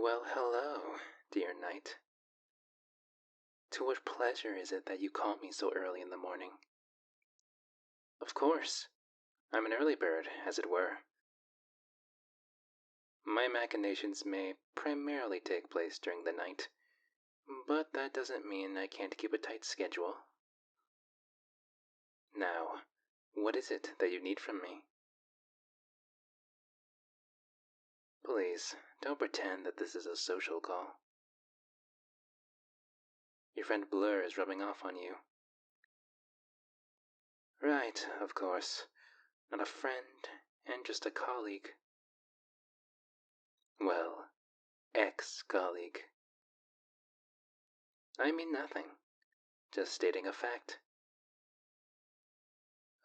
Well, hello, dear knight. To what pleasure is it that you call me so early in the morning? Of course, I'm an early bird, as it were. My machinations may primarily take place during the night, but that doesn't mean I can't keep a tight schedule. Now, what is it that you need from me? Please, don't pretend that this is a social call. Your friend Blur is rubbing off on you. Right, of course. Not a friend, and just a colleague. Well, ex-colleague. I mean nothing. Just stating a fact.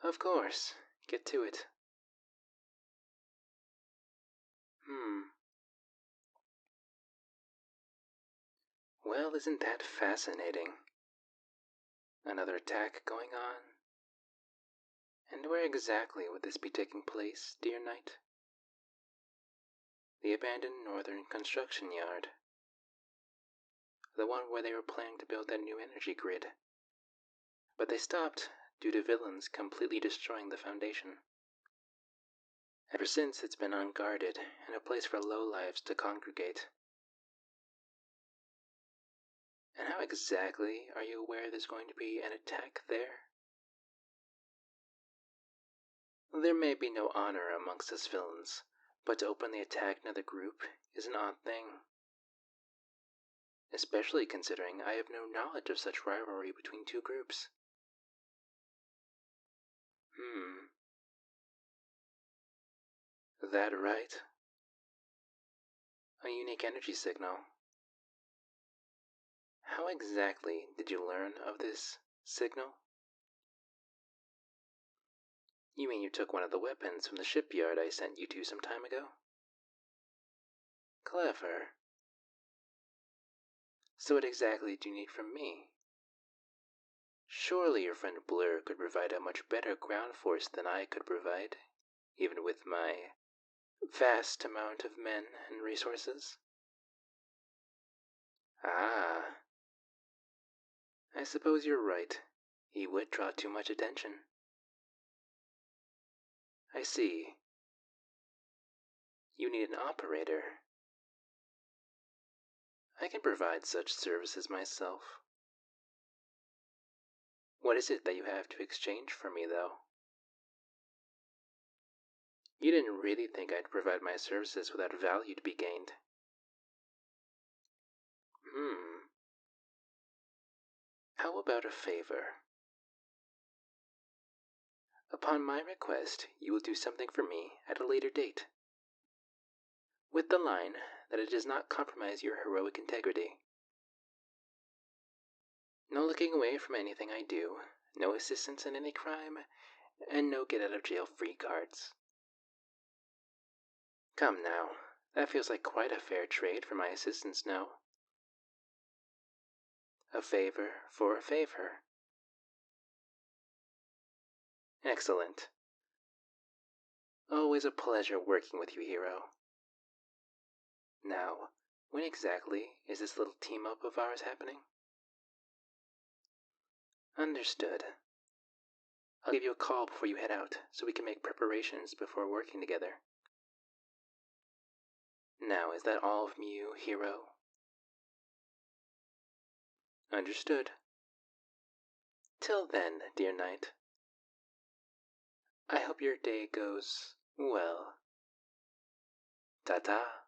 Of course. Get to it. Well, isn't that fascinating? Another attack going on? And where exactly would this be taking place, dear knight? The abandoned northern construction yard. The one where they were planning to build that new energy grid. But they stopped due to villains completely destroying the foundation. Ever since, it's been unguarded and a place for lowlifes to congregate. And how exactly are you aware there's going to be an attack there? There may be no honor amongst us villains, but to openly attack another group is an odd thing. Especially considering I have no knowledge of such rivalry between two groups. That right? A unique energy signal. How exactly did you learn of this signal? You mean you took one of the weapons from the shipyard I sent you to some time ago? Clever. So what exactly do you need from me? Surely your friend Blur could provide a much better ground force than I could provide, even with my vast amount of men and resources. Ah. I suppose you're right. He would draw too much attention. I see. You need an operator. I can provide such services myself. What is it that you have to exchange for me, though? You didn't really think I'd provide my services without value to be gained. How about a favor? Upon my request, you will do something for me at a later date. With the line that it does not compromise your heroic integrity. No looking away from anything I do, no assistance in any crime, and no get-out-of-jail-free cards. Come now, that feels like quite a fair trade for my assistance, no? A favor for a favor. Excellent. Always a pleasure working with you, hero. Now, when exactly is this little team-up of ours happening? Understood. I'll give you a call before you head out, so we can make preparations before working together. Now, is that all from you, hero? Understood. Till then, dear knight. I hope your day goes well. Ta-ta.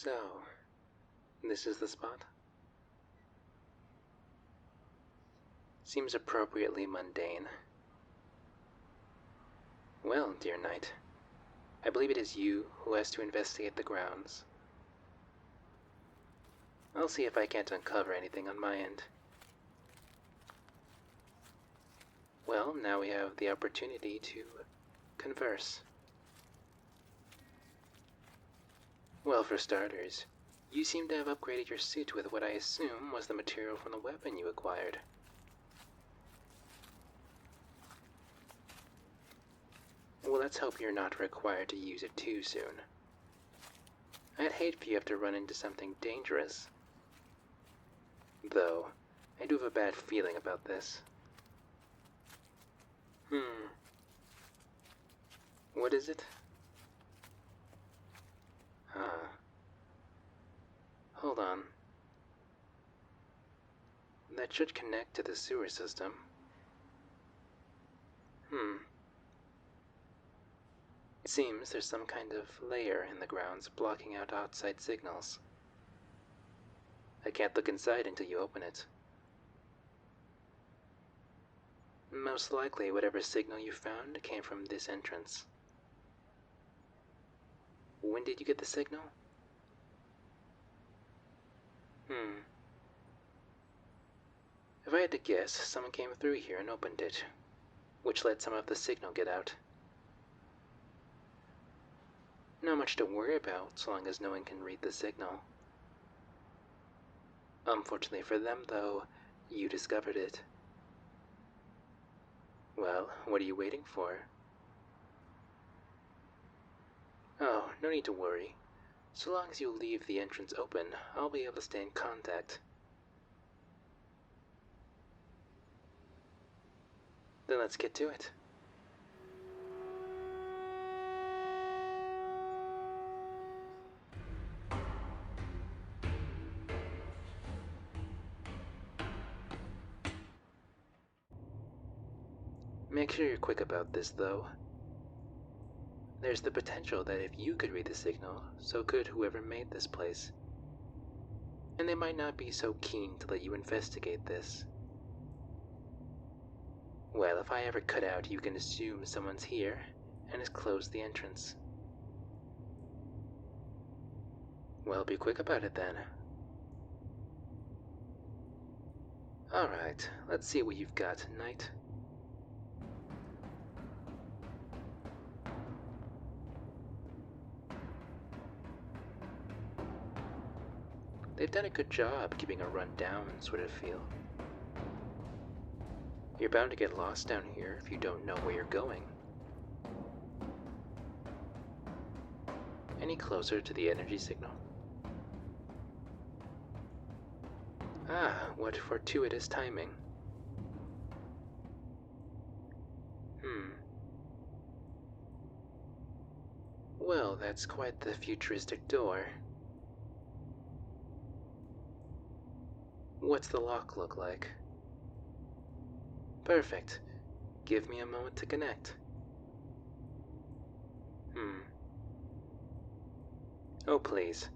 So, this is the spot? Seems appropriately mundane. Well, dear knight, I believe it is you who has to investigate the grounds. I'll see if I can't uncover anything on my end. Well, now we have the opportunity to converse. Well, for starters, you seem to have upgraded your suit with what I assume was the material from the weapon you acquired. Well, let's hope you're not required to use it too soon. I'd hate for you to have to run into something dangerous. Though, I do have a bad feeling about this. What is it? Hold on. That should connect to the sewer system. It seems there's some kind of layer in the grounds blocking out outside signals. I can't look inside until you open it. Most likely whatever signal you found came from this entrance. When did you get the signal? If I had to guess, someone came through here and opened it, which let some of the signal get out. Not much to worry about so long as no one can read the signal. Unfortunately for them, though, you discovered it. Well, what are you waiting for? Oh, no need to worry. So long as you leave the entrance open, I'll be able to stay in contact. Then let's get to it. Make sure you're quick about this, though. There's the potential that if you could read the signal, so could whoever made this place. And they might not be so keen to let you investigate this. Well, if I ever cut out, you can assume someone's here and has closed the entrance. Well, be quick about it then. Alright, let's see what you've got tonight. They've done a good job keeping a run-down sort of feel. You're bound to get lost down here if you don't know where you're going. Any closer to the energy signal? Ah, what fortuitous timing. Well, that's quite the futuristic door. What's the lock look like? Perfect. Give me a moment to connect. Oh, please.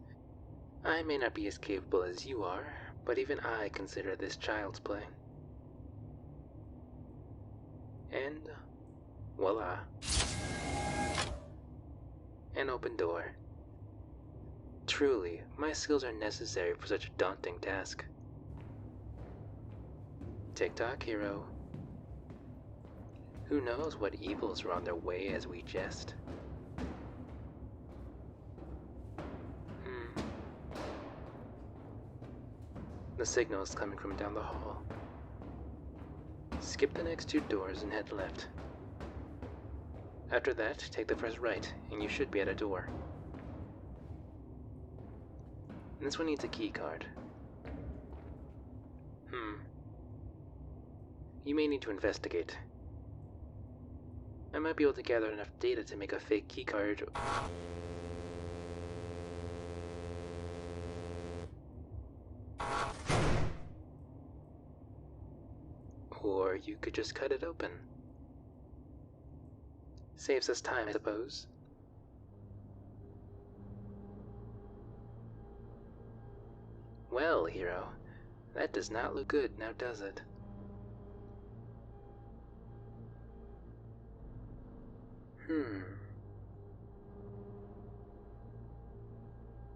I may not be as capable as you are, but even I consider this child's play. And voila. An open door. Truly, my skills are necessary for such a daunting task. Tick-tock, hero. Who knows what evils are on their way as we jest? The signal is coming from down the hall. Skip the next 2 doors and head left. After that, take the first right, and you should be at a door. This one needs a key card. You may need to investigate. I might be able to gather enough data to make a fake key card. Or you could just cut it open. Saves us time, I suppose. Well, hero, that does not look good, now does it?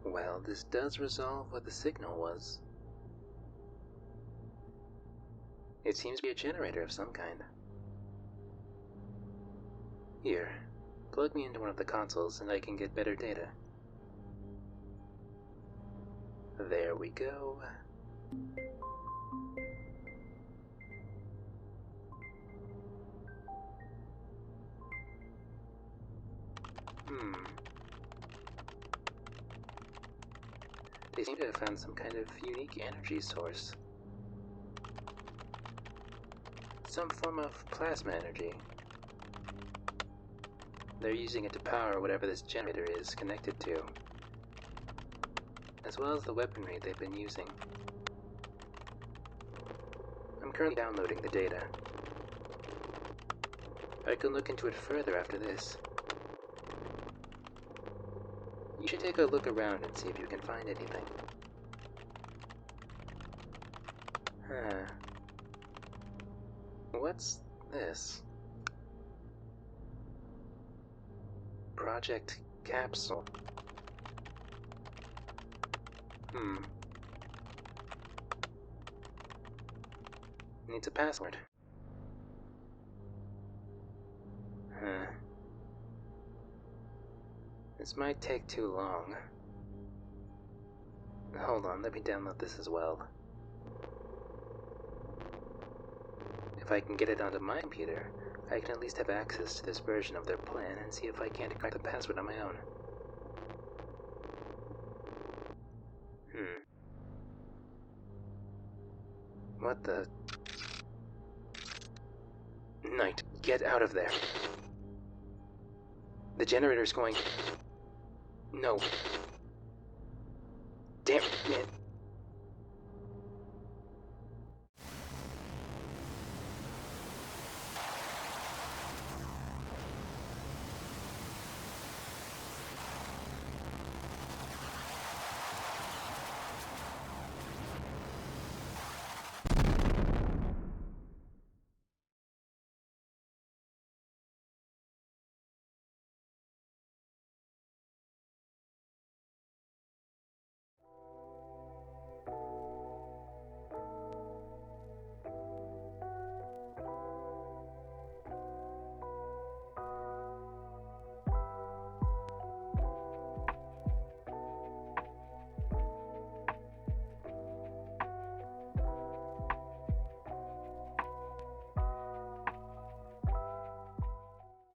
Well, this does resolve what the signal was. It seems to be a generator of some kind. Here, Plug me into one of the consoles and I can get better data. There we go. They seem to have found some kind of unique energy source. Some form of plasma energy. They're using it to power whatever this generator is connected to, as well as the weaponry they've been using. I'm currently downloading the data. I can look into it further after this. You should take a look around and see if you can find anything. What's this? Project Capsule. Needs a password. This might take too long. Hold on, let me download this as well. If I can get it onto my computer, I can at least have access to this version of their plan and see if I can't crack the password on my own. What the... Knight, get out of there. The generator's going... No. Damn it.